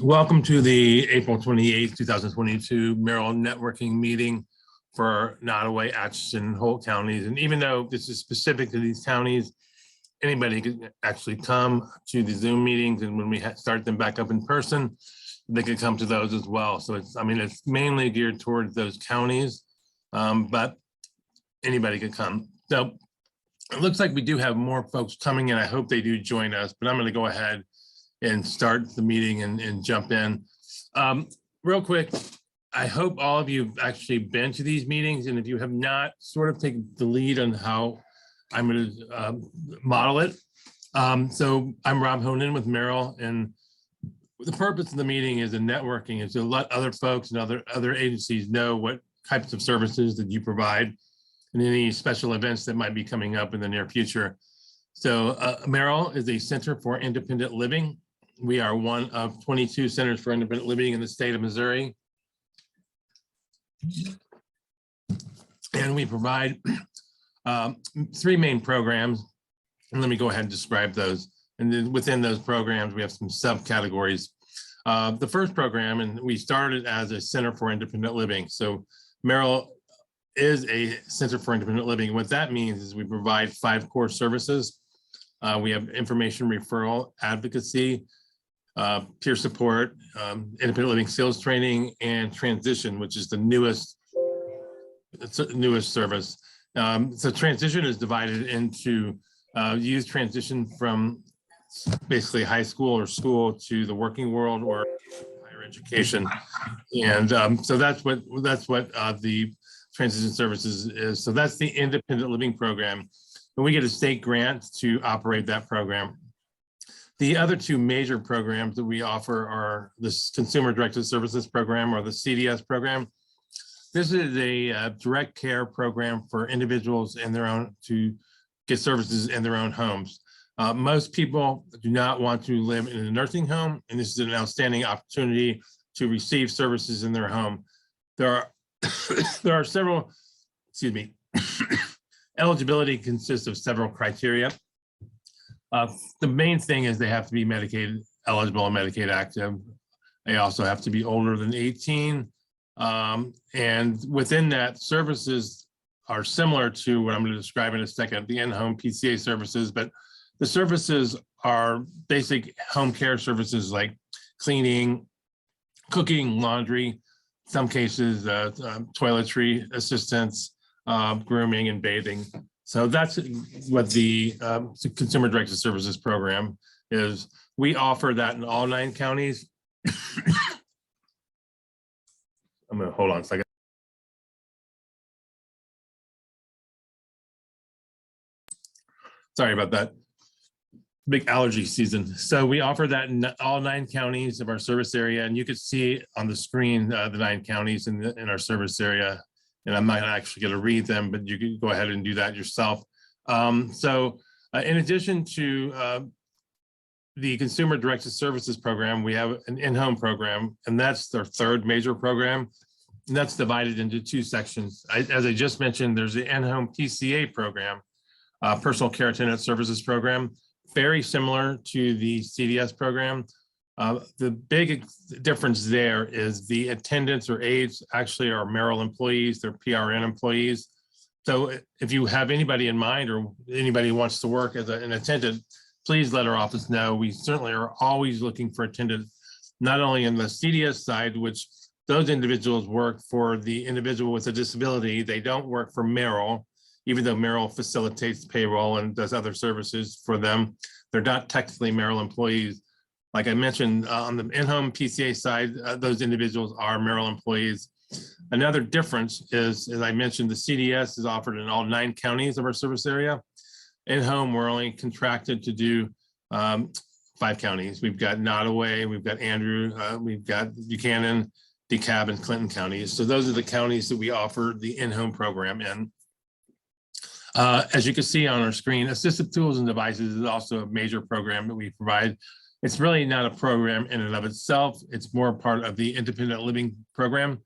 Welcome to the April 28th, 2022 MERIL networking meeting for Nodaway, Atchison, and Holt counties. And even though this is specific to these counties, anybody can actually come to the Zoom meetings, and when we start them back up in person, they can come to those as well. So it's mainly geared towards those counties, but anybody can come. So it looks like we do have more folks coming in. I hope they do join us, but I'm going to go ahead and start the meeting and jump in. Real quick, I hope all of you have actually been to these meetings, and if you have not, sort of take the lead on how I'm going to model it. So I'm Rob Honan with MERIL, and the purpose of the meeting is a networking, is to let other folks and other agencies know what types of services that you provide and any special events that might be coming up in the near future. So MERIL is a Center for Independent Living. We are one of 22 centers for independent living in the state of Missouri. And we provide three main programs. And let me go ahead and describe those. And then within those programs, we have some subcategories. The first program, and we started as a Center for Independent Living. So MERIL is a Center for Independent Living. What that means is we provide 5 core services. We have information referral, advocacy, peer support, independent living skills training, and transition, which is the newest service. So transition is divided into youth transition from basically high school or school to the working world or higher education, and so that's what the transition services is. So that's the independent living program, and we get a state grant to operate that program. The other 2 major programs that we offer are this Consumer Directed Services Program, or the CDS program. This is a direct care program for individuals in their own, to get services in their own homes. Most people do not want to live in a nursing home, and this is an outstanding opportunity to receive services in their home. There are several, eligibility consists of several criteria. The main thing is they have to be Medicaid eligible and Medicaid active. They also have to be older than 18. And within that, services are similar to what I'm going to describe in a second, the in-home PCA services, but the services are basic home care services like cleaning, cooking, laundry, some cases, toiletry assistance, grooming and bathing. So that's what the Consumer Directed Services Program is. We offer that in all 9 counties. I'm gonna hold on a second. Sorry about that. Big allergy season. So we offer that in all 9 counties of our service area, and you can see on the screen the 9 counties in our service area. And I'm not actually going to read them, but you can go ahead and do that yourself. In addition to the Consumer Directed Services Program, we have an in-home program, and that's their 3rd major program. And that's divided into 2 sections. As I just mentioned, there's the in-home PCA program, Personal Care Attendant Services Program, very similar to the CDS program. The big difference there is the attendants or aides actually are MERIL employees, they're PRN employees. So if you have anybody in mind or anybody who wants to work as an attendant, please let our office know. We certainly are always looking for attendants, not only in the CDS side, which those individuals work for the individual with a disability. They don't work for MERIL, even though MERIL facilitates payroll and does other services for them. They're not technically MERIL employees. Like I mentioned, on the in-home PCA side, those individuals are MERIL employees. Another difference is, as I mentioned, the CDS is offered in all 9 counties of our service area. In-home, we're only contracted to do 5 counties. We've got Nodaway, we've got Andrew, we've got Buchanan, DeKalb, and Clinton counties. So those are the counties that we offer the in-home program in. As you can see on our screen, assistive tools and devices is also a major program that we provide. It's really not a program in and of itself. It's more part of the independent living program.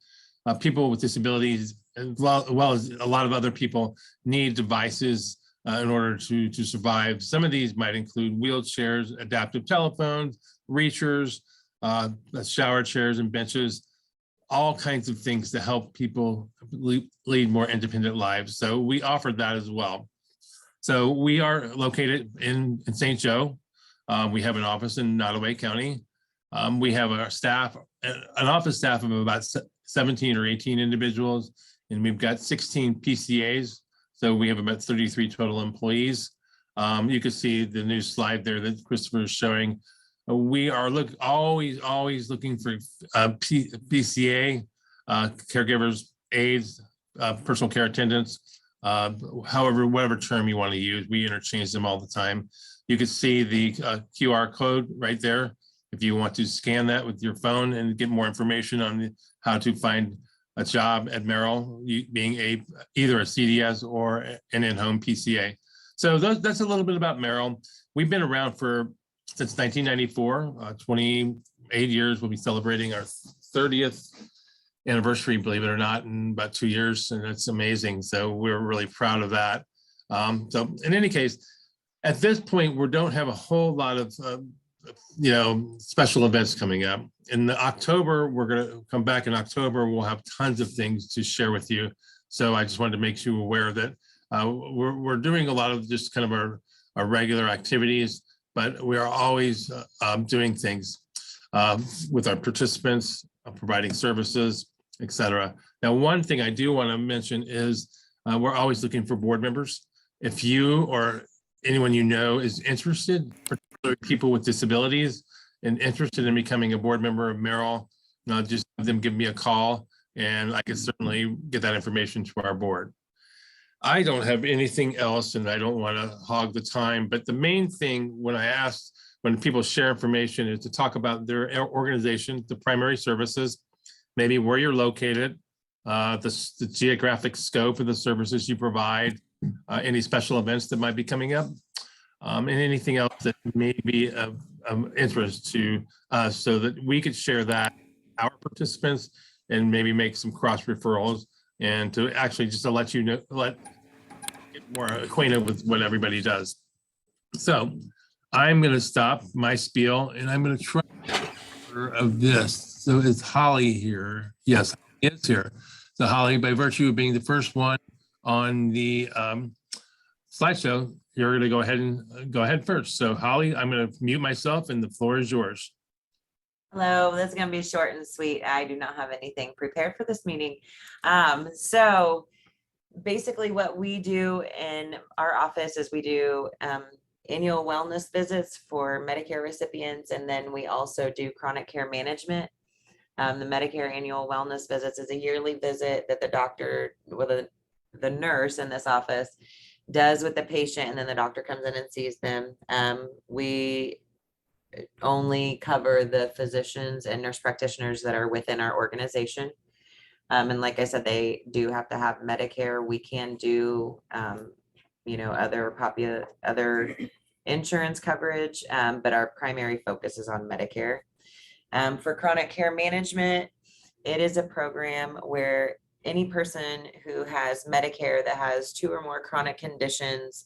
People with disabilities, as well as a lot of other people, need devices in order to survive. Some of these might include wheelchairs, adaptive telephones, reachers, shower chairs and benches, all kinds of things to help people lead more independent lives. So we offer that as well. So we are located in St. Joe. We have an office in Nodaway County. We have our staff, an office staff of about 17 or 18 individuals, and we've got 16 PCAs. So we have about 33 total employees. You can see the new slide there that Christopher is showing. We are always looking for PCA, caregivers, aides, personal care attendants, whatever term you want to use. We interchange them all the time. You can see the QR code right there. If you want to scan that with your phone and get more information on how to find a job at MERIL, being either a CDS or an in-home PCA. So that's a little bit about MERIL. We've been around since 1994, 28 years. We'll be celebrating our 30th anniversary, believe it or not, in about 2 years, and it's amazing. So we're really proud of that. So in any case, at this point, we don't have a whole lot of special events coming up. In October, we're going to come back in October. We'll have tons of things to share with you. So I just wanted to make you aware that we're doing a lot of just kind of our regular activities, but we are always doing things with our participants, providing services, etc. Now, one thing I do want to mention is we're always looking for board members. If you or anyone you know is interested, particularly people with disabilities, and interested in becoming a board member of MERIL, just have them give me a call, and I can certainly get that information to our board. I don't have anything else, and I don't want to hog the time, but the main thing when people share information is to talk about their organization, the primary services, maybe where you're located, the geographic scope of the services you provide, any special events that might be coming up, and anything else that may be of interest to us, so that we could share that our participants and maybe make some cross referrals, and to actually just to let you know, get more acquainted with what everybody does. So I'm going to stop my spiel, and I'm going to try of this. So is Holly here? Yes, it's here. So Holly, by virtue of being the first one on the slideshow, you're going to go ahead first. So Holly, I'm going to mute myself, and the floor is yours. Hello, this is going to be short and sweet. I do not have anything prepared for this meeting. So basically what we do in our office is we do annual wellness visits for Medicare recipients, and then we also do chronic care management. The Medicare annual wellness visits is a yearly visit that the doctor, well, the nurse in this office does with the patient, and then the doctor comes in and sees them. We only cover the physicians and nurse practitioners that are within our organization. And like I said, they do have to have Medicare. We can do, other insurance coverage, but our primary focus is on Medicare. For chronic care management, it is a program where any person who has Medicare that has 2 or more chronic conditions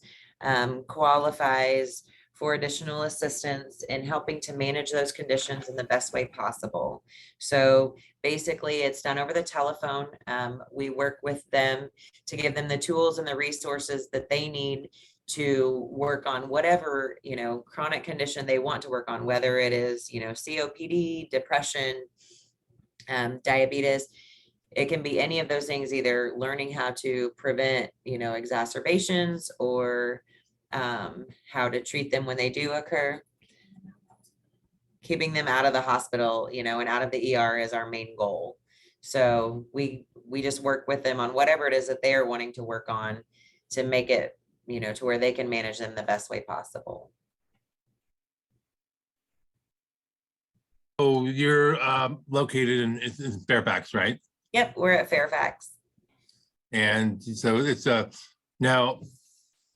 qualifies for additional assistance in helping to manage those conditions in the best way possible. So basically it's done over the telephone. We work with them to give them the tools and the resources that they need to work on whatever, chronic condition they want to work on, whether it is, COPD, depression, diabetes. It can be any of those things, either learning how to prevent, exacerbations, or how to treat them when they do occur. Keeping them out of the hospital, and out of the ER is our main goal. So we just work with them on whatever it is that they are wanting to work on to make it, to where they can manage them the best way possible. Oh, you're located in Fairfax, right? Yep, we're at Fairfax. And so it's now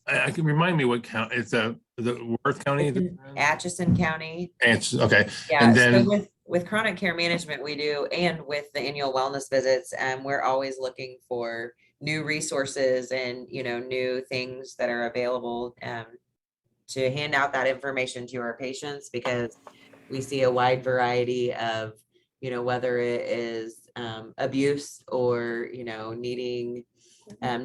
I can remind me what county it's the Worth County, Atchison County. Okay. Yeah. And then so with chronic care management, we do, and with the annual wellness visits, we're always looking for new resources and new things that are available to hand out that information to our patients, because we see a wide variety of, whether it is abuse or, needing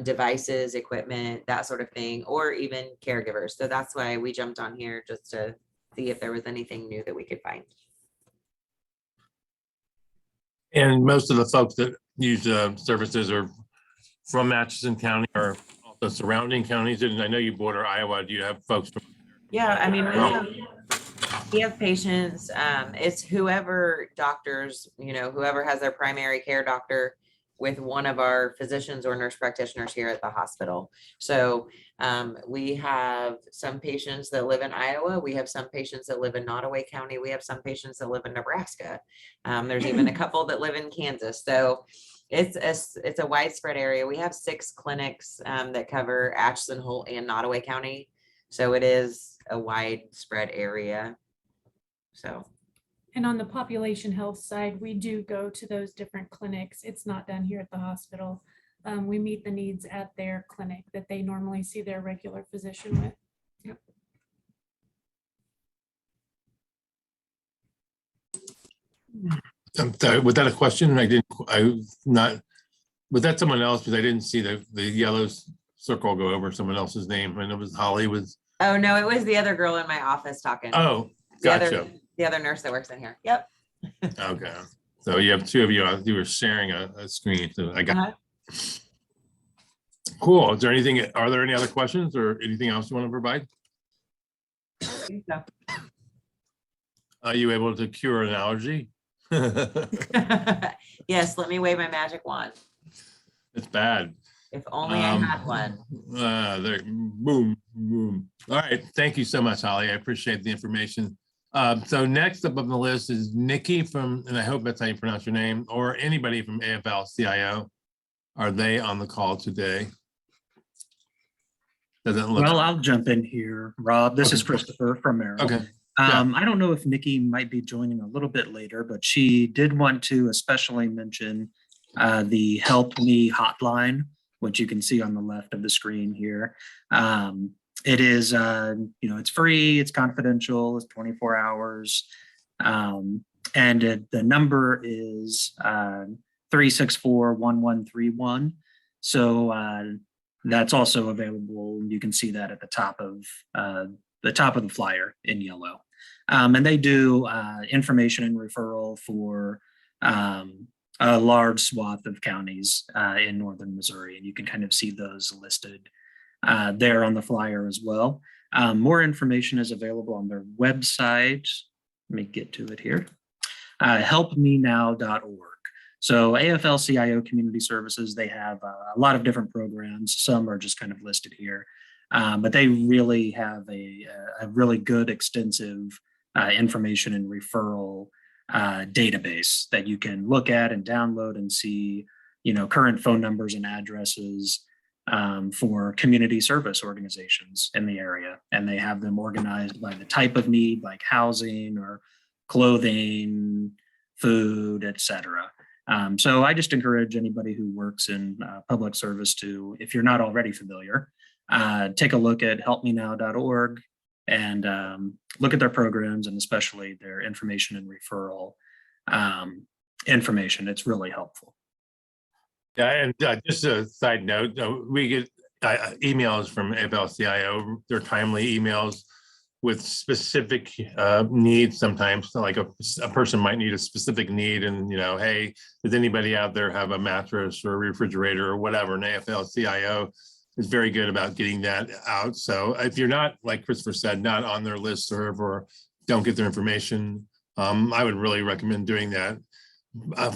devices, equipment, that sort of thing, or even caregivers. So that's why we jumped on here, just to see if there was anything new that we could find. And most of the folks that use services are from Atchison County or also surrounding counties. And I know you border Iowa. Do you have folks from? Yeah, I mean, we have patients, it's whoever doctors, whoever has their primary care doctor with one of our physicians or nurse practitioners here at the hospital. So we have some patients that live in Iowa. We have some patients that live in Nodaway County. We have some patients that live in Nebraska. There's even a couple that live in Kansas. So it's a widespread area. We have 6 clinics that cover Atchison, Holt, and Nodaway County. So it is a widespread area. So. And on the population health side, we do go to those different clinics. It's not done here at the hospital. We meet the needs at their clinic that they normally see their regular physician with. Yep. I'm sorry, was that a question? Was that someone else? Because I didn't see the yellow circle go over someone else's name, and it was Holly was. Oh, no, it was the other girl in my office talking. Oh, gotcha. The other nurse that works in here. Yep. Okay. So you have 2 of you, you were sharing a screen. So I got Cool. Is there anything, are there any other questions or anything else you want to provide? No. Are you able to cure an allergy? Yes, let me wave my magic wand. It's bad. If only I had one. There, boom, boom. All right. Thank you so much, Holly. I appreciate the information. So next up on the list is Nikki from, and I hope that's how you pronounce your name, or anybody from AFL-CIO. Are they on the call today? Doesn't look. Well, I'll jump in here, Rob. This is Christopher from MERIL. Okay. I don't know if Nikki might be joining a little bit later, but she did want to especially mention the Help Me hotline, which you can see on the left of the screen here. It is, it's free, it's confidential, it's 24 hours. And the number is 364-1131. So that's also available. You can see that at the top of the flyer in yellow. And they do information and referral for a large swath of counties in northern Missouri. And you can kind of see those listed there on the flyer as well. More information is available on their website. Let me get to it here. helpmenow.org. So AFL-CIO Community Services, they have a lot of different programs. Some are just kind of listed here, but they really have a really good, extensive information and referral database that you can look at and download and see, current phone numbers and addresses for community service organizations in the area. And they have them organized by the type of need, like housing or clothing, food, etc. So I just encourage anybody who works in public service to, if you're not already familiar, take a look at helpmenow.org and look at their programs and especially their information and referral information. It's really helpful. Yeah, and just a side note, we get emails from AFL-CIO. They're timely emails with specific needs sometimes. So like a person might need a specific need and, hey, does anybody out there have a mattress or a refrigerator or whatever? And AFL-CIO is very good about getting that out. So if you're not, like Christopher said, not on their listserv or don't get their information, I would really recommend doing that.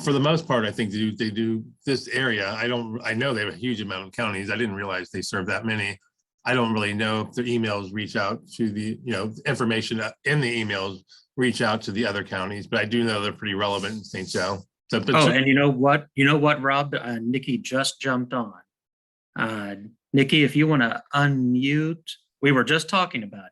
For the most part, I think they do this area. I know they have a huge amount of counties. I didn't realize they serve that many. I don't really know if their emails reach out to the, information in the emails reach out to the other counties, but I do know they're pretty relevant in St. Joe. So, and you know what, Rob? Nikki just jumped on. Nikki, if you want to unmute, we were just talking about it.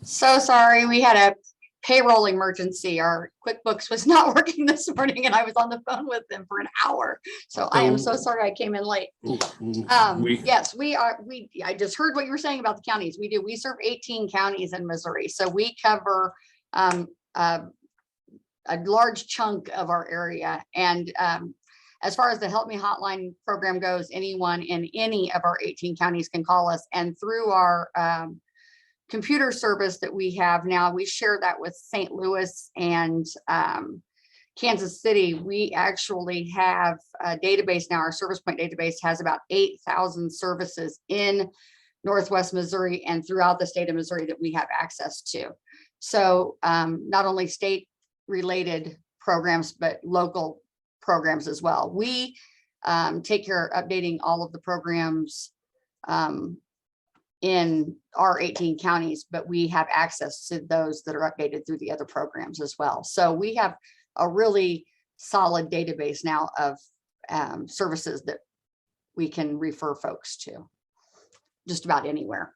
So sorry, we had a payroll emergency. Our QuickBooks was not working this morning and I was on the phone with them for an hour. So I am so sorry I came in late. Yes, I just heard what you were saying about the counties. We serve 18 counties in Missouri. So we cover a large chunk of our area. And as far as the Help Me Hotline program goes, anyone in any of our 18 counties can call us. And through our computer service that we have now, we share that with St. Louis and Kansas City. We actually have a database now. Our Service Point database has about 8,000 services in Northwest Missouri and throughout the state of Missouri that we have access to. So not only state related programs, but local programs as well. We take care of updating all of the programs in our 18 counties, but we have access to those that are updated through the other programs as well. So we have a really solid database now of services that we can refer folks to just about anywhere.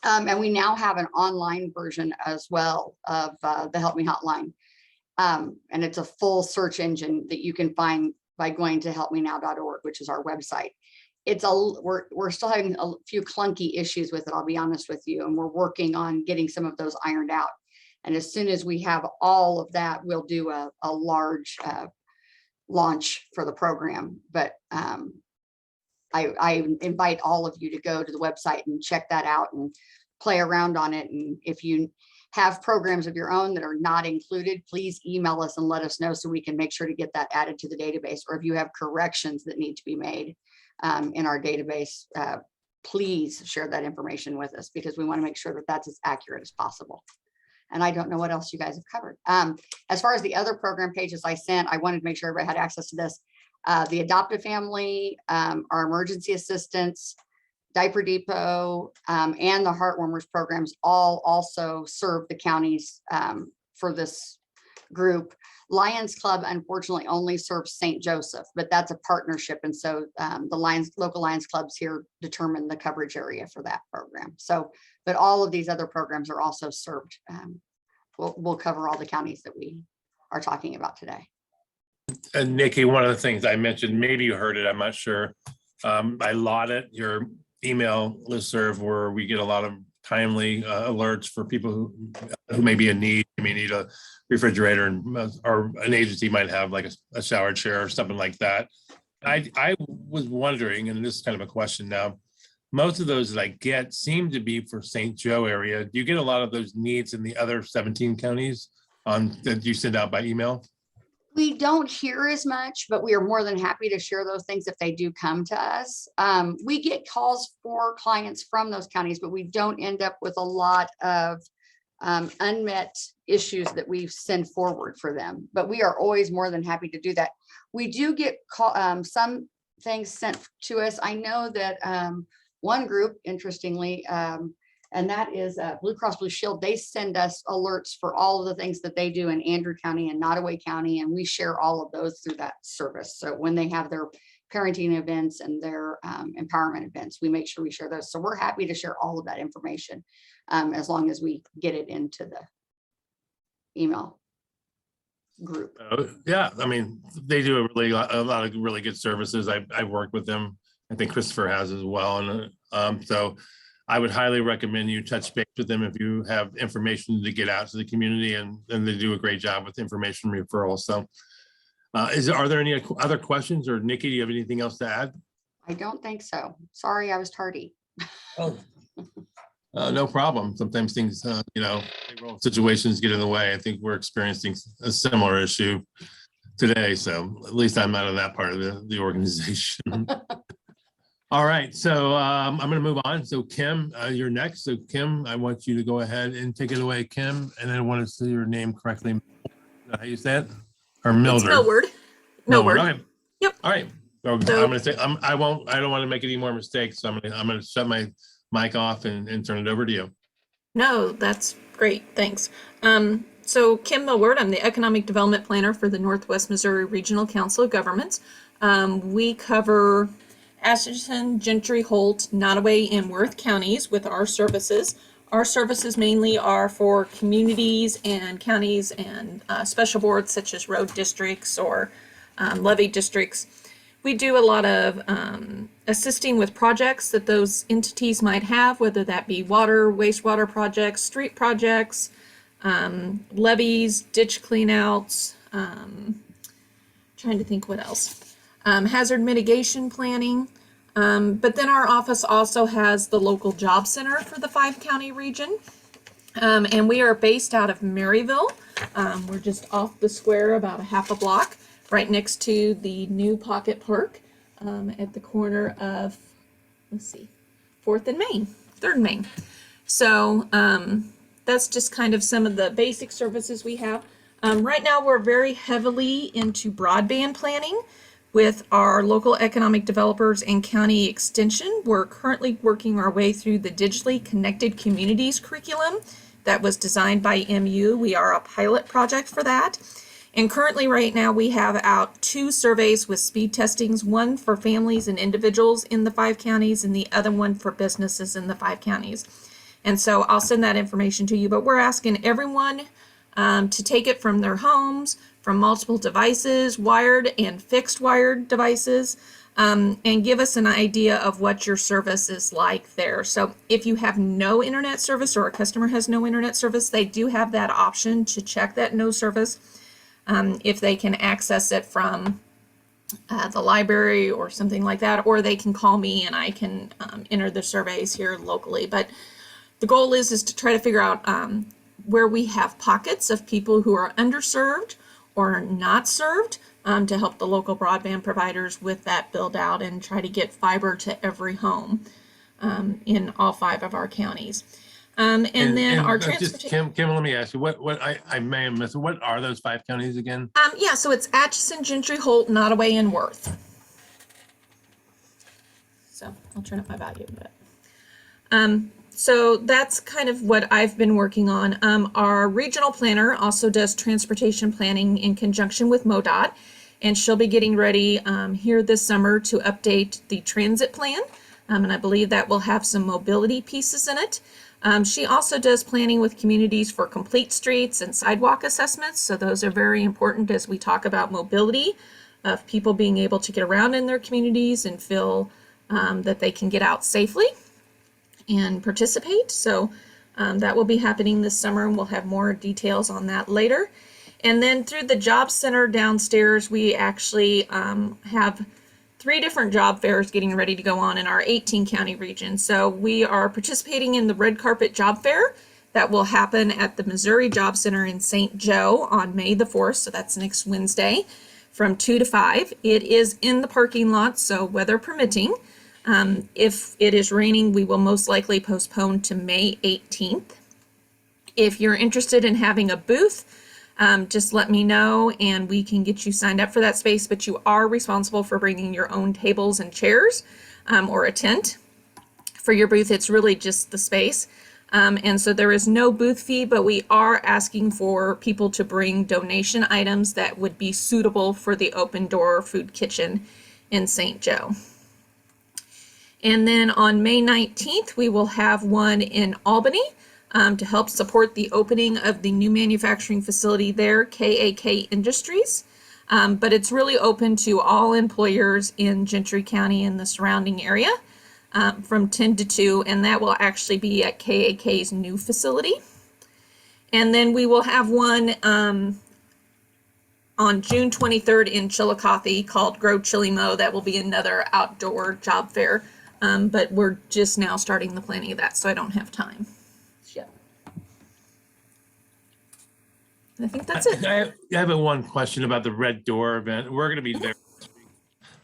And we now have an online version as well of the Help Me Hotline. And it's a full search engine that you can find by going to helpmenow.org, which is our website. We're still having a few clunky issues with it, I'll be honest with you, and we're working on getting some of those ironed out. And as soon as we have all of that, we'll do a large launch for the program. But I invite all of you to go to the website and check that out and play around on it. And if you have programs of your own that are not included, please email us and let us know so we can make sure to get that added to the database. Or if you have corrections that need to be made in our database, please share that information with us, because we want to make sure that that's as accurate as possible. And I don't know what else you guys have covered. As far as the other program pages I sent, I wanted to make sure everybody had access to this. The adoptive family, our emergency assistance, Diaper Depot, and the Heartwarmers programs all also serve the counties for this group. Lions Club unfortunately only serves St. Joseph, but that's a partnership. And so the local Lions clubs here determine the coverage area for that program. So, but all of these other programs are also served. We'll cover all the counties that we are talking about today. And Nikki, one of the things I mentioned, maybe you heard it, I'm not sure. I lauded your email listserv where we get a lot of timely alerts for people who may be in need. You may need a refrigerator, and or an agency might have like a shower chair or something like that. I was wondering, and this is kind of a question now, most of those that I get seem to be for St. Joe area. Do you get a lot of those needs in the other 17 counties that you send out by email? We don't hear as much, but we are more than happy to share those things if they do come to us. We get calls for clients from those counties, but we don't end up with a lot of unmet issues that we send forward for them. But we are always more than happy to do that. We do get some things sent to us. I know that one group, interestingly, and that is Blue Cross Blue Shield. They send us alerts for all of the things that they do in Andrew County and Nodaway County, and we share all of those through that service. So when they have their parenting events and their empowerment events, we make sure we share those. So we're happy to share all of that information as long as we get it into the email group. Yeah, I mean, they do a lot of really good services. I worked with them. I think Christopher has as well. And so I would highly recommend you touch base with them if you have information to get out to the community, and they do a great job with information referral. So are there any other questions, or Nikki, do you have anything else to add? I don't think so. Sorry, I was tardy. Oh, no problem. Sometimes things, situations get in the way. I think we're experiencing a similar issue today. So at least I'm out of that part of the organization. All right, so I'm going to move on. So Kim, you're next. So Kim, I want you to go ahead and take it away, Kim. And I want to say your name correctly. Is that how you say it? Or Mildred? It's Millward. Millward. Okay. Yep. All right. So I'm going to say I don't want to make any more mistakes. So I'm going to shut my mic off and turn it over to you. No, that's great. Thanks. So Kim Millward, I'm the Economic Development Planner for the Northwest Missouri Regional Council of Governments. We cover Atchison, Gentry, Holt, Nodaway, and Worth counties with our services. Our services mainly are for communities and counties and special boards such as road districts or levy districts. We do a lot of assisting with projects that those entities might have, whether that be water, wastewater projects, street projects, levees, ditch cleanouts, trying to think what else. Hazard mitigation planning. But then our office also has the local job center for the 5-county region. And we are based out of Maryville. We're just off the square about a half a block, right next to the new Pocket Park at the corner of, let's see, 4th and Main, 3rd and Main. So that's just kind of some of the basic services we have. Right now, we're very heavily into broadband planning with our local economic developers and county extension. We're currently working our way through the digitally connected communities curriculum that was designed by MU. We are a pilot project for that. And currently right now we have out 2 surveys with speed testings, one for families and individuals in the 5 counties and the other one for businesses in the 5 counties. And so I'll send that information to you, but we're asking everyone to take it from their homes, from multiple devices, wired and fixed wired devices, and give us an idea of what your service is like there. So if you have no internet service or a customer has no internet service, they do have that option to check that no service if they can access it from the library or something like that, or they can call me and I can enter the surveys here locally. But the goal is to try to figure out where we have pockets of people who are underserved or not served to help the local broadband providers with that build out and try to get fiber to every home in all 5 of our counties. And then our transportation. Kim, let me ask you, what I may have missed, what are those 5 counties again? Yeah, so it's Atchison, Gentry, Holt, Nodaway, and Worth. So I'll turn up my volume, but so that's kind of what I've been working on. Our regional planner also does transportation planning in conjunction with MoDOT, and she'll be getting ready here this summer to update the transit plan, and I believe that will have some mobility pieces in it. She also does planning with communities for complete streets and sidewalk assessments, so those are very important as we talk about mobility of people being able to get around in their communities and feel that they can get out safely and participate. So that will be happening this summer, and we'll have more details on that later. And then through the job center downstairs, we actually have 3 different job fairs getting ready to go on in our 18-county region. So we are participating in the Red Carpet Job Fair that will happen at the Missouri Job Center in St. Joe on May the 4th. So that's next Wednesday from 2 to 5. It is in the parking lot, so weather permitting. If it is raining, we will most likely postpone to May 18th. If you're interested in having a booth, just let me know and we can get you signed up for that space, but you are responsible for bringing your own tables and chairs or a tent. For your booth, it's really just the space. And so there is no booth fee, but we are asking for people to bring donation items that would be suitable for the Open Door Food Kitchen in St. Joe. And then on May 19th, we will have one in Albany to help support the opening of the new manufacturing facility there, KAK Industries. But it's really open to all employers in Gentry County and the surrounding area from 10 to 2, and that will actually be at KAK's new facility. And then we will have one on June 23rd in Chillicothe called Grow Chili Mo. That will be another outdoor job fair. But we're just now starting the planning of that, so I don't have time yet. I think that's it. I have one question about the Red Door event. We're going to be there next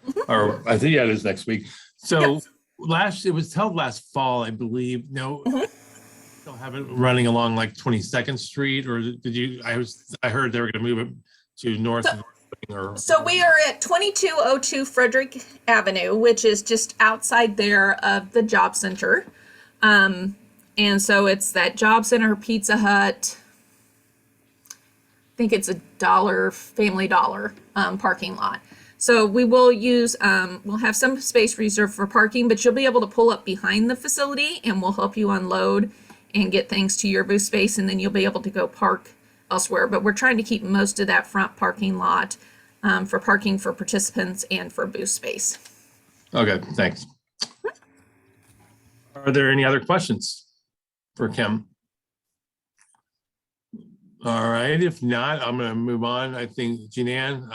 week. Or I think it is next week. So it was held last fall, I believe. No, still have it running along like 22nd Street, or did you? I heard they were going to move it to North. So we are at 2202 Frederick Avenue, which is just outside there of the job center. And so it's that job center, Pizza Hut. I think it's a Family Dollar parking lot. So we will use, we'll have some space reserved for parking, but you'll be able to pull up behind the facility and we'll help you unload and get things to your booth space, and then you'll be able to go park elsewhere. But we're trying to keep most of that front parking lot for parking for participants and for booth space. Okay, thanks. Are there any other questions for Kim? All right, if not, I'm gonna move on. I think Jeananne,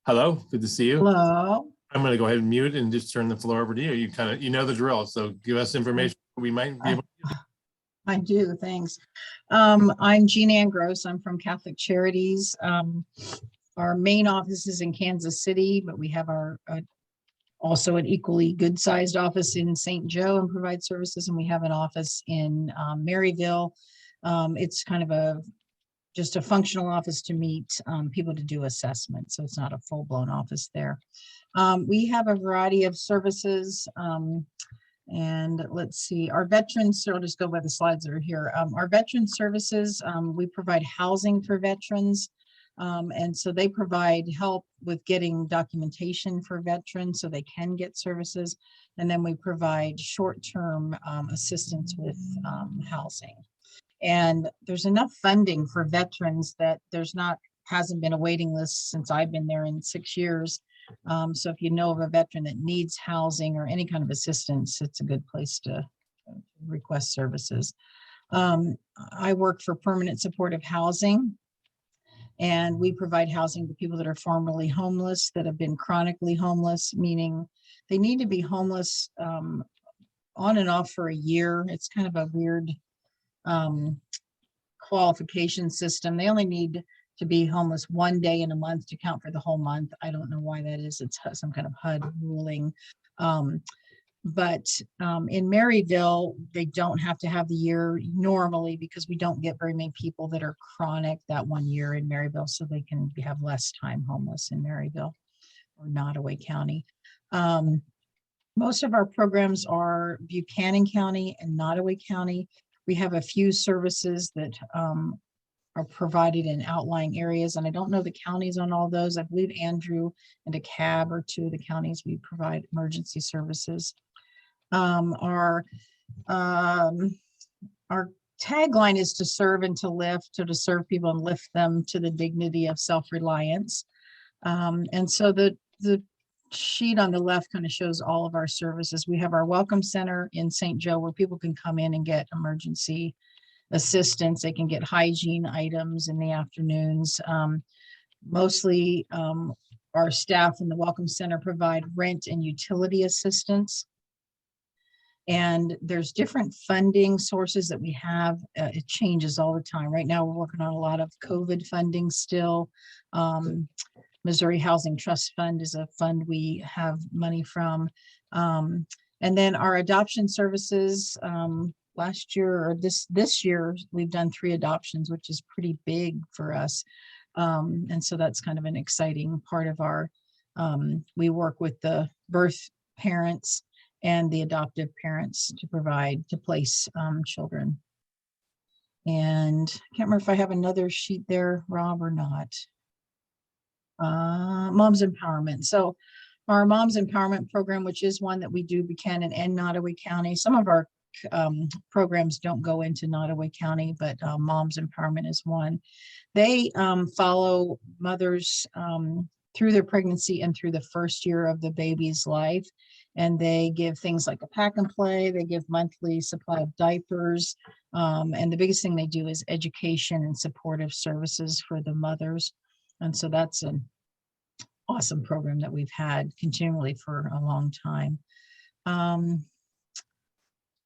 hello, good to see you. Hello. I'm gonna go ahead and mute and just turn the floor over to you. You kind of, you know the drill, so give us information we might be able. I do, thanks. I'm Jean Ann Gross. I'm from Catholic Charities. Our main office is in Kansas City, but we have our also an equally good-sized office in St. Joe and provide services, and we have an office in Maryville. It's kind of just a functional office to meet people to do assessments, so it's not a full-blown office there. We have a variety of services. And let's see, our veterans, so I'll just go by the slides that are here. Our veteran services, we provide housing for veterans. And so they provide help with getting documentation for veterans so they can get services. And then we provide short-term assistance with housing. And there's enough funding for veterans that hasn't been a waiting list since I've been there in 6 years. So if you know of a veteran that needs housing or any kind of assistance, it's a good place to request services. I work for Permanent Supportive Housing, and we provide housing to people that are formerly homeless, that have been chronically homeless, meaning they need to be homeless on and off for a year. It's kind of a weird qualification system. They only need to be homeless 1 day in a month to count for the whole month. I don't know why that is. It's some kind of HUD ruling. But in Maryville, they don't have to have the year normally because we don't get very many people that are chronic that 1 year in Maryville, so they can have less time homeless in Maryville or Nodaway County. Most of our programs are Buchanan County and Nodaway County. We have a few services that are provided in outlying areas, and I don't know the counties on all those. I believe Andrew and DeKalb are two of the counties we provide emergency services. Our tagline is to serve and to lift, so to serve people and lift them to the dignity of self-reliance. And so the sheet on the left kind of shows all of our services. We have our Welcome Center in St. Joe where people can come in and get emergency assistance. They can get hygiene items in the afternoons. Mostly our staff in the Welcome Center provide rent and utility assistance. And there's different funding sources that we have. It changes all the time. Right now, we're working on a lot of COVID funding still. Missouri Housing Trust Fund is a fund we have money from. And then our adoption services, last year or this year, we've done 3 adoptions, which is pretty big for us. And so that's kind of an exciting part of our, we work with the birth parents and the adoptive parents to place children. And I can't remember if I have another sheet there, Rob, or not. Moms Empowerment. So our Moms Empowerment program, which is one that we do Buchanan and Nodaway County. Some of our programs don't go into Nodaway County, but Moms Empowerment is one. They follow mothers through their pregnancy and through the first year of the baby's life. And they give things like a pack and play. They give monthly supply of diapers. And the biggest thing they do is education and supportive services for the mothers. And so that's an awesome program that we've had continually for a long time.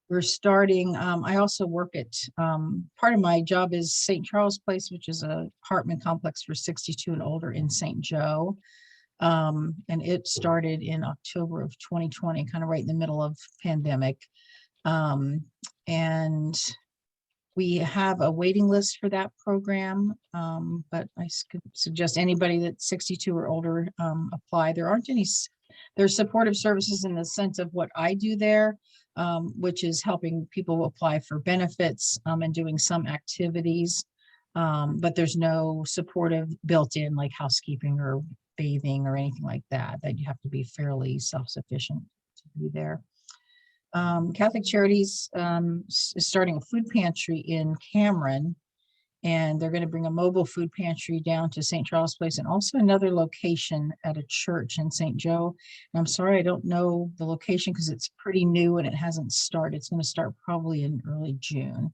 We're starting, I also work at, part of my job is St. Charles Place, which is an apartment complex for 62 and older in St. Joe. And it started in October of 2020, kind of right in the middle of pandemic. And we have a waiting list for that program, but I suggest anybody that's 62 or older apply. There aren't any, there's supportive services in the sense of what I do there, which is helping people apply for benefits and doing some activities, but there's no supportive built in like housekeeping or bathing or anything like that, that you have to be fairly self-sufficient to be there. Catholic Charities is starting a food pantry in Cameron, and they're going to bring a mobile food pantry down to St. Charles Place and also another location at a church in St. Joe. And I'm sorry, I don't know the location because it's pretty new and it hasn't started. It's going to start probably in early June.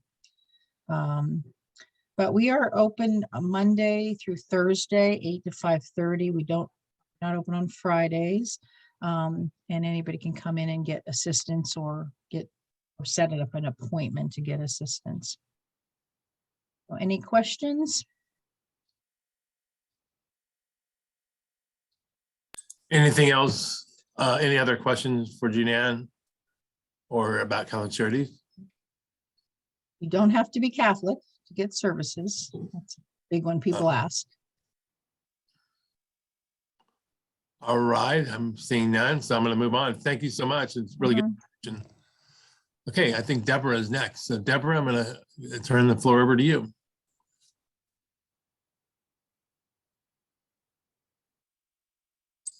But we are open Monday through Thursday, 8 to 5:30. We not open on Fridays. And anybody can come in and get assistance or set it up an appointment to get assistance. So any questions? Anything else? Any other questions for Jeananne or about Catholic Charities? You don't have to be Catholic to get services. That's a big one people ask. All right, I'm seeing none, so I'm going to move on. Thank you so much. It's really good question. Okay, I think Deborah is next. So Deborah, I'm going to turn the floor over to you.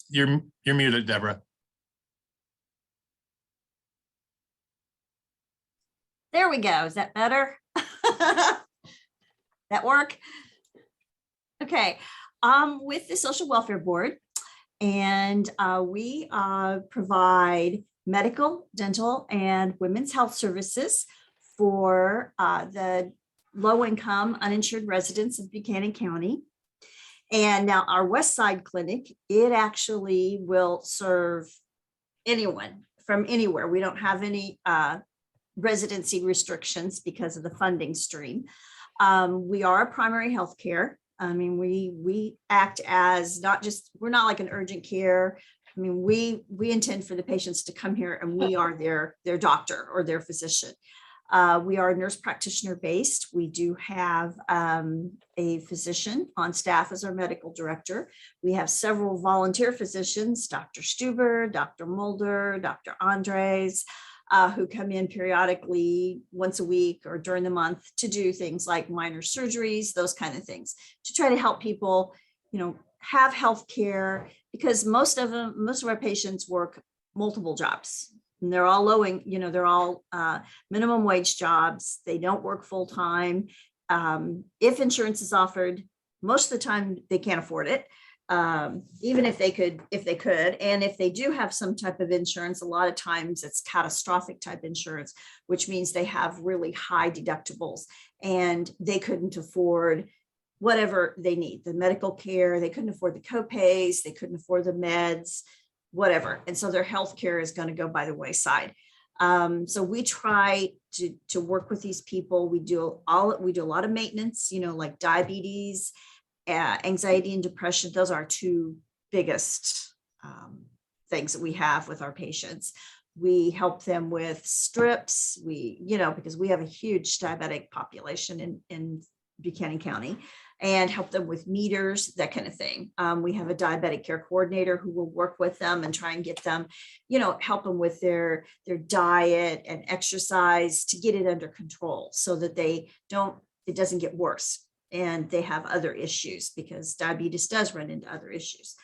You're muted, Deborah. There we go. Is that better? That work? Okay. With the Social Welfare Board, and we provide medical, dental, and women's health services for the low-income uninsured residents of Buchanan County. And now our West Side Clinic, it actually will serve anyone from anywhere. We don't have any residency restrictions because of the funding stream. We are a primary health care. I mean, we act as we're not like an urgent care. I mean, we intend for the patients to come here and we are their doctor or their physician. We are nurse practitioner based. We do have a physician on staff as our medical director. We have several volunteer physicians, Dr. Stuber, Dr. Mulder, Dr. Andres, who come in periodically once a week or during the month to do things like minor surgeries, those kind of things, to try to help people, have health care, because most of our patients work multiple jobs. And they're all they're all minimum wage jobs. They don't work full time. If insurance is offered, most of the time they can't afford it. Even if they could, and if they do have some type of insurance, a lot of times it's catastrophic type insurance, which means they have really high deductibles and they couldn't afford whatever they need, the medical care, they couldn't afford the copays, they couldn't afford the meds, whatever. And so their health care is going to go by the wayside. So we try to work with these people. We do a lot of maintenance, like diabetes, anxiety and depression. Those are our two biggest things that we have with our patients. We help them with strips. Because we have a huge diabetic population in Buchanan County, and help them with meters, that kind of thing. We have a diabetic care coordinator who will work with them and try and get them, help them with their diet and exercise to get it under control so that it doesn't get worse and they have other issues, because diabetes does run into other issues.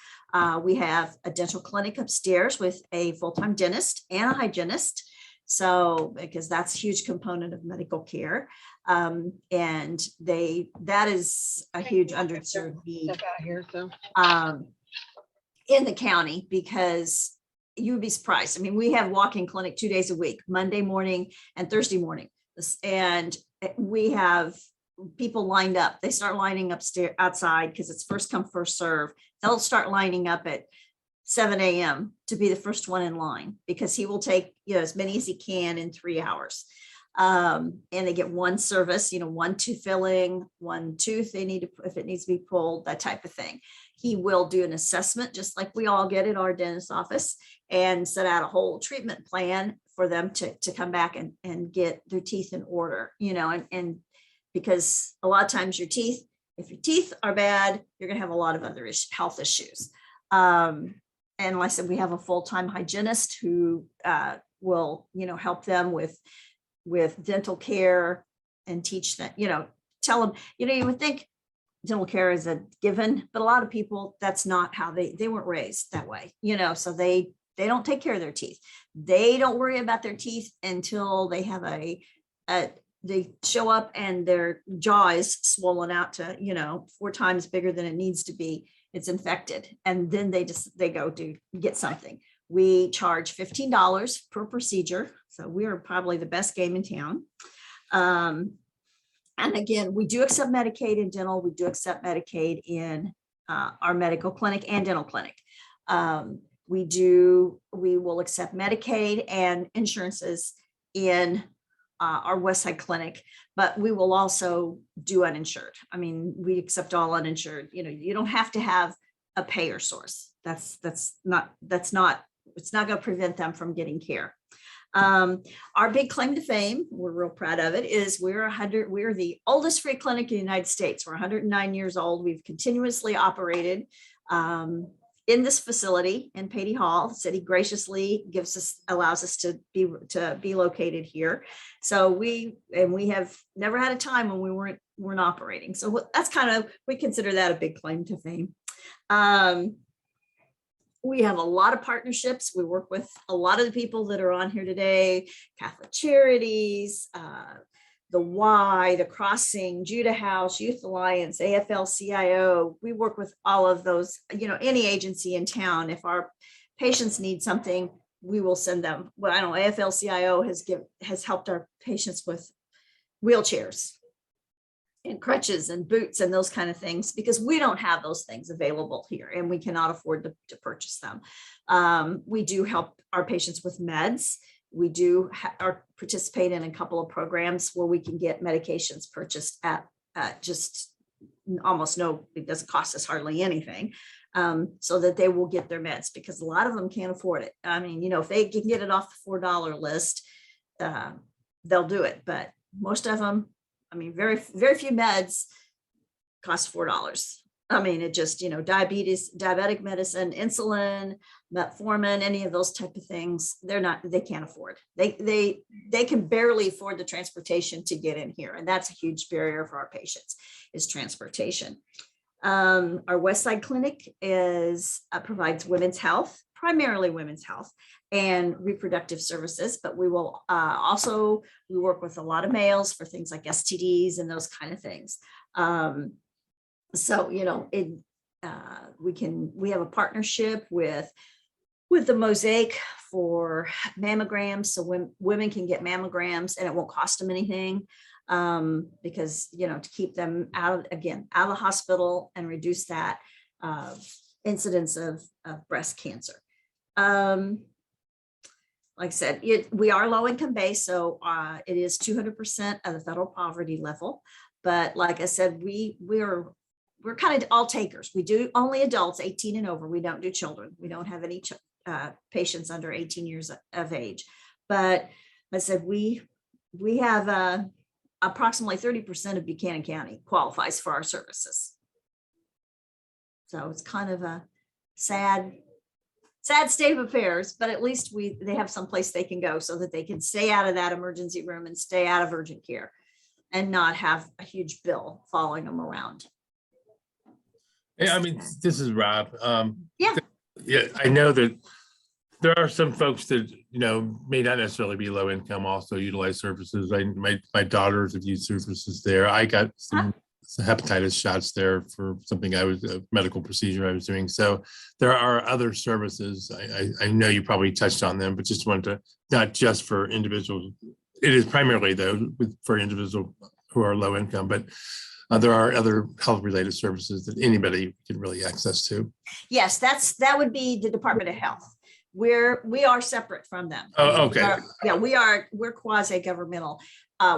We have a dental clinic upstairs with a full-time dentist and a hygienist. So, because that's a huge component of medical care. And that is a huge underserved need in the county, because you would be surprised. I mean, we have walk-in clinic 2 days a week, Monday morning and Thursday morning. And we have people lined up. They start lining up outside because it's first come, first serve. They'll start lining up at 7 a.m. to be the first one in line, because he will take, as many as he can in 3 hours. And they get one service, 1 tooth filling, 1 tooth if it needs to be pulled, that type of thing. He will do an assessment, just like we all get at our dentist office, and set out a whole treatment plan for them to come back and get their teeth in order, and because a lot of times if your teeth are bad, you're going to have a lot of other health issues. And like I said, we have a full-time hygienist who will, help them with dental care and teach them, tell them, you would think dental care is a given, but a lot of people, that's not how they weren't raised that way, so they don't take care of their teeth. They don't worry about their teeth until they have they show up and their jaw is swollen out to, 4 times bigger than it needs to be. It's infected. And then they go to get something. We charge $15 per procedure. So we are probably the best game in town. And again, we do accept Medicaid in dental. We do accept Medicaid in our medical clinic and dental clinic. We will accept Medicaid and insurances in our Westside clinic, but we will also do uninsured. I mean, we accept all uninsured. You know, you don't have to have a payer source. It's not going to prevent them from getting care. Our big claim to fame, we're real proud of it, is we're the oldest free clinic in the United States. We're 109 years old. We've continuously operated in this facility in Patey Hall. The city graciously allows us to be located here. So we have never had a time when we weren't operating. So that's we consider that a big claim to fame. We have a lot of partnerships. We work with a lot of the people that are on here today: Catholic Charities, the Y, the Crossing, Judah House, Youth Alliance, AFL-CIO. We work with all of those, any agency in town. If our patients need something, we will send them. Well, I know AFL-CIO has helped our patients with wheelchairs and crutches and boots and those kind of things, because we don't have those things available here and we cannot afford to purchase them. We do help our patients with meds. We do participate in a couple of programs where we can get medications purchased at just almost it doesn't cost us hardly anything, so that they will get their meds, because a lot of them can't afford it. I mean, if they can get it off the $4 list, they'll do it. But most of them, I mean, very, very few meds cost $4. I mean, it just, diabetic medicine, insulin, metformin, any of those type of things, they can't afford. They can barely afford the transportation to get in here. And that's a huge barrier for our patients, is transportation. Our Westside Clinic provides women's health, primarily women's health and reproductive services, but we will we work with a lot of males for things like STDs and those kind of things. So, we have a partnership with the Mosaic for mammograms. So women can get mammograms and it won't cost them anything, because, to keep them out of the hospital and reduce that incidence of breast cancer. Like I said, we are low income based, so it is 200% of the federal poverty level. But like I said, we're kind of all takers. We do only adults 18 and over. We don't do children. We don't have any patients under 18 years of age. But like I said, we have approximately 30% of Buchanan County qualifies for our services. So it's kind of a sad state of affairs, but at least they have some place they can go so that they can stay out of that emergency room and stay out of urgent care and not have a huge bill following them around. Yeah, I mean, this is Rob. Yeah, I know that there are some folks that, may not necessarily be low income, also utilize services. My daughters have used services there. I got some hepatitis shots there for something a medical procedure I was doing. So there are other services. I know you probably touched on them, but just wanted to, not just for individuals. It is primarily though for individuals who are low income, but there are other health related services that anybody can really access to. Yes, that would be the Department of Health. We are separate from them. Oh, okay. We're quasi-governmental.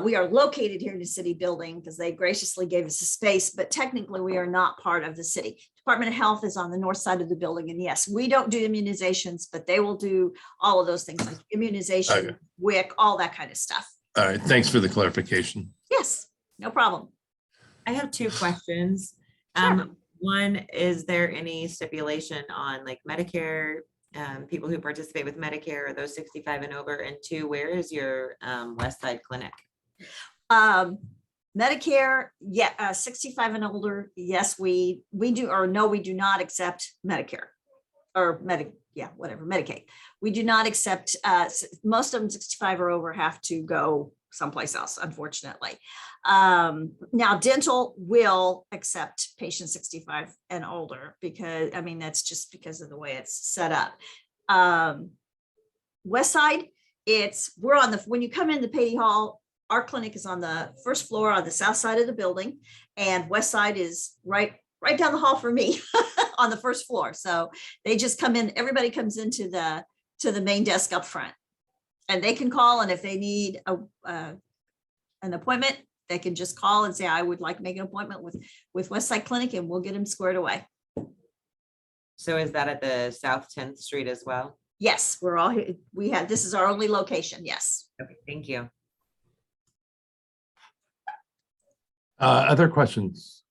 We are located here in the city building because they graciously gave us a space, but technically we are not part of the city. Department of Health is on the north side of the building. And yes, we don't do immunizations, but they will do all of those things like immunization, Okay. WIC, all that kind of stuff. All right. Thanks for the clarification. Yes, no problem. I have two questions. Sure. One, is there any stipulation on like Medicare, people who participate with Medicare, or those 65 and over? And two, where is your Westside Clinic? Medicare, 65 and older. Yes, we do, or no, we do not accept Medicare or Medicaid. We do not accept, most of them 65 or over have to go someplace else, unfortunately. Now dental will accept patients 65 and older because, that's just because of the way it's set up. Westside, when you come into Patey Hall, our clinic is on the first floor on the south side of the building, and west side is right down the hall for me on the first floor. So they just come in, everybody comes into the main desk up front, and they can call, and if they need an appointment, they can just call and say, I would like to make an appointment with Westside Clinic, and we'll get them squared away. So is that at the South 10th Street as well? Yes, we're all here. This is our only location. Yes. Okay, thank you. Other questions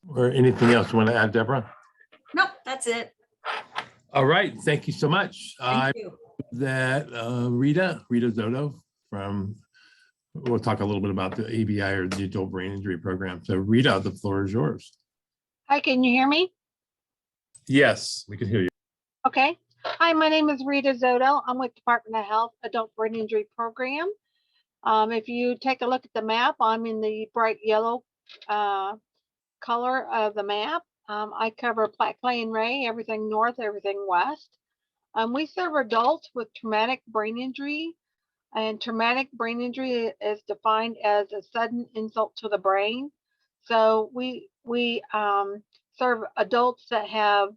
or anything else you want to add, Deborah? Nope, that's it. All right, thank you so much. Thank you. That Rita Zoto we'll talk a little bit about the ABI or the Adult Brain Injury Program. So Rita, the floor is yours. Hi, can you hear me? Yes, we can hear you. Okay. Hi, my name is Rita Zoto. I'm with Department of Health Adult Brain Injury Program. If you take a look at the map, I'm in the bright yellow color of the map. I cover Platte, Clay, and Ray, everything north, everything west. We serve adults with traumatic brain injury, and traumatic brain injury is defined as a sudden insult to the brain. So we serve adults that have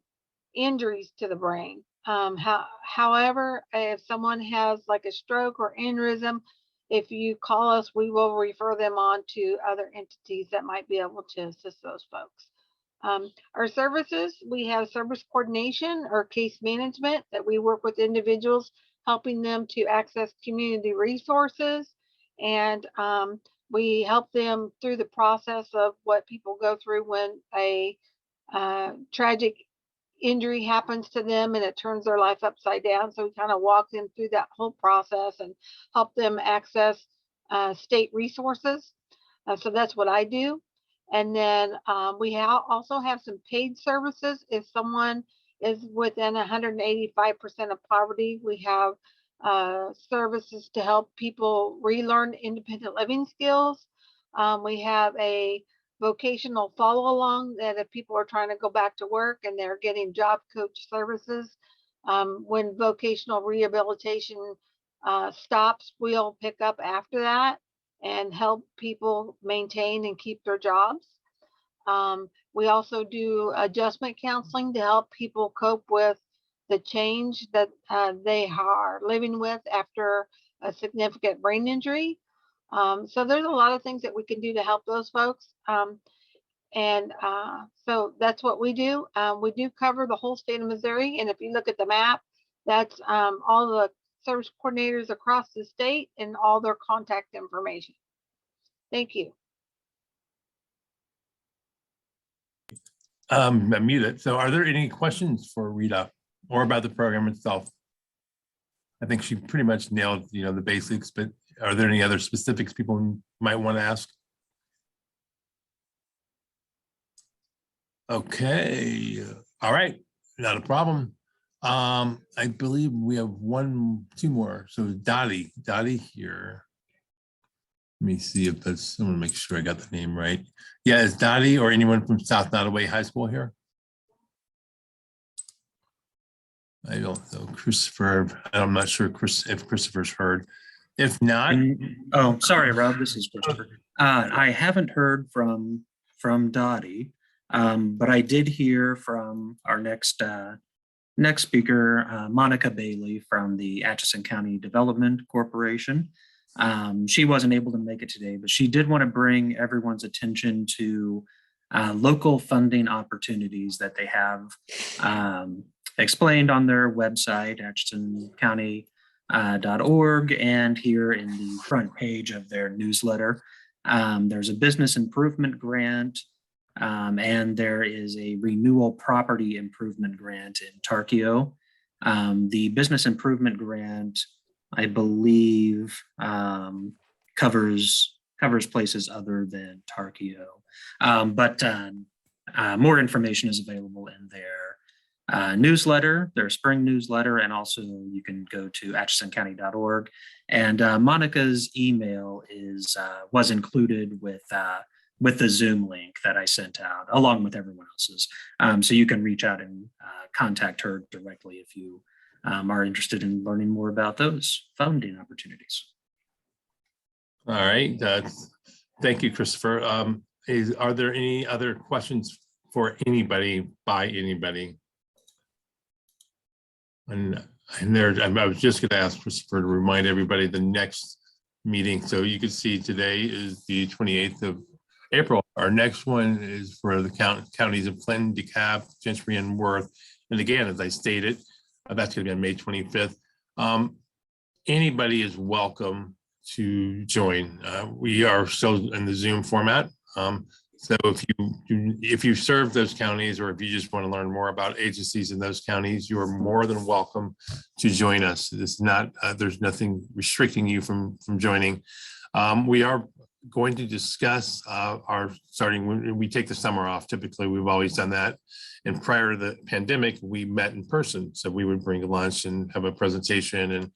injuries to the brain. However, if someone has like a stroke or aneurysm, if you call us, we will refer them on to other entities that might be able to assist those folks. Our services, we have service coordination or case management that we work with individuals, helping them to access community resources. And we help them through the process of what people go through when a tragic injury happens to them and it turns their life upside down. So we kind of walk them through that whole process and help them access state resources. So that's what I do. And then we also have some paid services. If someone is within 185% of poverty, we have services to help people relearn independent living skills. We have a vocational follow along that if people are trying to go back to work and they're getting job coach services, when vocational rehabilitation stops, we'll pick up after that and help people maintain and keep their jobs. We also do adjustment counseling to help people cope with the change that they are living with after a significant brain injury. So there's a lot of things that we can do to help those folks. So that's what we do. We do cover the whole state of Missouri. And if you look at the map, that's all the service coordinators across the state and all their contact information. Thank you. I'm muted. So are there any questions for Rita or about the program itself? I think she pretty much nailed, the basics, but are there any other specifics people might want to ask? Okay. All right. Not a problem. I believe we have two more. So Dottie here. Let me see if that's, I want to make sure I got the name right. Yeah, is Dottie or anyone from South Nodaway High School here? I don't know, Christopher. I'm not sure if Christopher's heard. If not. Oh, sorry, Rob, this is Christopher. I haven't heard from Dottie, but I did hear from our next speaker, Monica Bailey from the Atchison County Development Corporation. She wasn't able to make it today, but she did want to bring everyone's attention to local funding opportunities that they have explained on their website, atchisoncounty.org, and here in the front page of their newsletter. There's a business improvement grant, and there is a renewal property improvement grant in Tarkio. The business improvement grant, I believe, covers places other than Tarkio, but more information is available in their newsletter, their spring newsletter, and also you can go to atchisoncounty.org. And Monica's email was included with the Zoom link that I sent out, along with everyone else's. So you can reach out and contact her directly if you are interested in learning more about those funding opportunities. All right. Thank you, Christopher. Are there any other questions for anybody by anybody? And I was just going to ask Christopher to remind everybody the next meeting. So you can see today is the 28th of April. Our next one is for the counties of Clinton, DeKalb, Gentry, and Worth. And again, as I stated, that's going to be on May 25th. Anybody is welcome to join. We are still in the Zoom format. So if you serve those counties, or if you just want to learn more about agencies in those counties, you are more than welcome to join us. It's not, there's nothing restricting you from joining. We are going to discuss starting when we take the summer off. Typically, we've always done that. And prior to the pandemic, we met in person. So we would bring lunch and have a presentation, and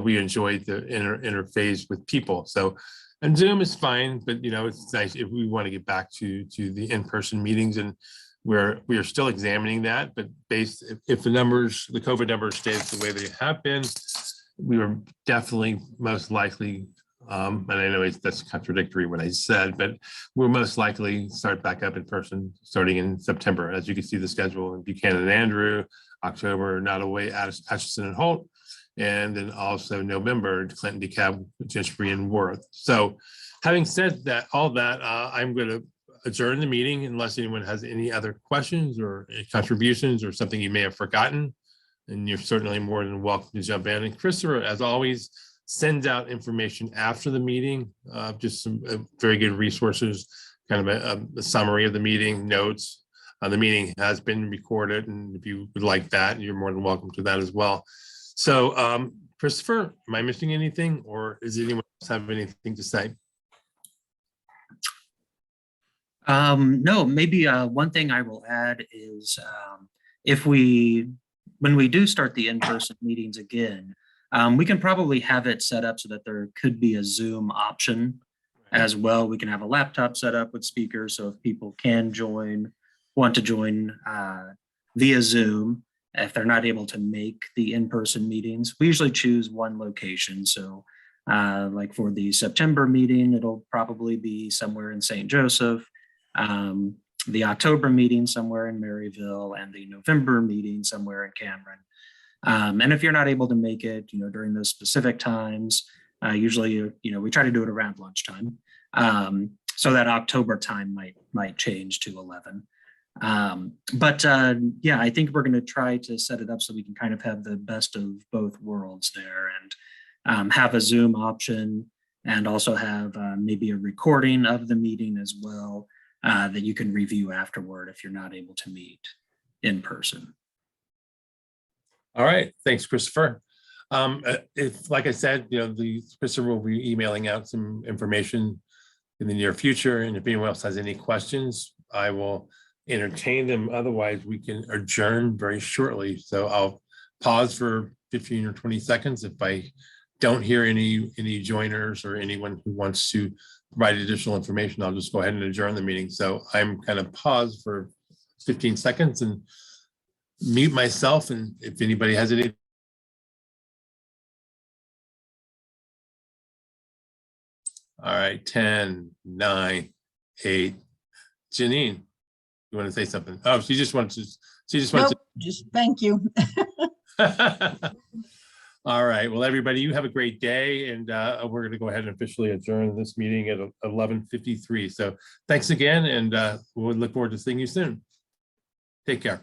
we enjoyed the interface with people. So, and Zoom is fine, but it's nice if we want to get back to the in-person meetings, and we are still examining that. But if the COVID numbers stays the way they have been, we are definitely most likely, and I know that's contradictory what I said, but we'll most likely start back up in person starting in September. As you can see the schedule in Buchanan and Andrew, October, Nodaway, Atchison and Holt, and then also November, Clinton, DeKalb, Gentry, and Worth. So having said that, all that, I'm going to adjourn the meeting unless anyone has any other questions or contributions or something you may have forgotten. And you're certainly more than welcome to jump in. And Christopher, as always, sends out information after the meeting, just some very good resources, kind of a summary of the meeting, notes. The meeting has been recorded, and if you would like that, you're more than welcome to that as well. So, Christopher, am I missing anything, or does anyone else have anything to say? No, maybe one thing I will add is when we do start the in-person meetings again, we can probably have it set up so that there could be a Zoom option as well. We can have a laptop set up with speakers, so if people want to join via Zoom, if they're not able to make the in-person meetings, we usually choose one location. So like for the September meeting, it'll probably be somewhere in St. Joseph, the October meeting somewhere in Maryville, and the November meeting somewhere in Cameron. And if you're not able to make it, during those specific times, usually, we try to do it around lunchtime. So that October time might change to 11. But yeah, I think we're going to try to set it up so we can kind of have the best of both worlds there, and have a Zoom option, and also have maybe a recording of the meeting as well, that you can review afterward if you're not able to meet in person. All right, thanks, Christopher. If, like I said, Christopher will be emailing out some information in the near future, and if anyone else has any questions, I will entertain them. Otherwise, we can adjourn very shortly. So I'll pause for 15 or 20 seconds. If I don't hear any joiners or anyone who wants to provide additional information, I'll just go ahead and adjourn the meeting. So I'm kind of paused for 15 seconds and mute myself, and if anybody has any. All right, 10, 9, 8. Janine, you want to say something? Oh, she just wants Nope, just thank you. All right, well, everybody, you have a great day, and we're going to go ahead and officially adjourn this meeting at 11:53. So thanks again, and we'll look forward to seeing you soon. Take care.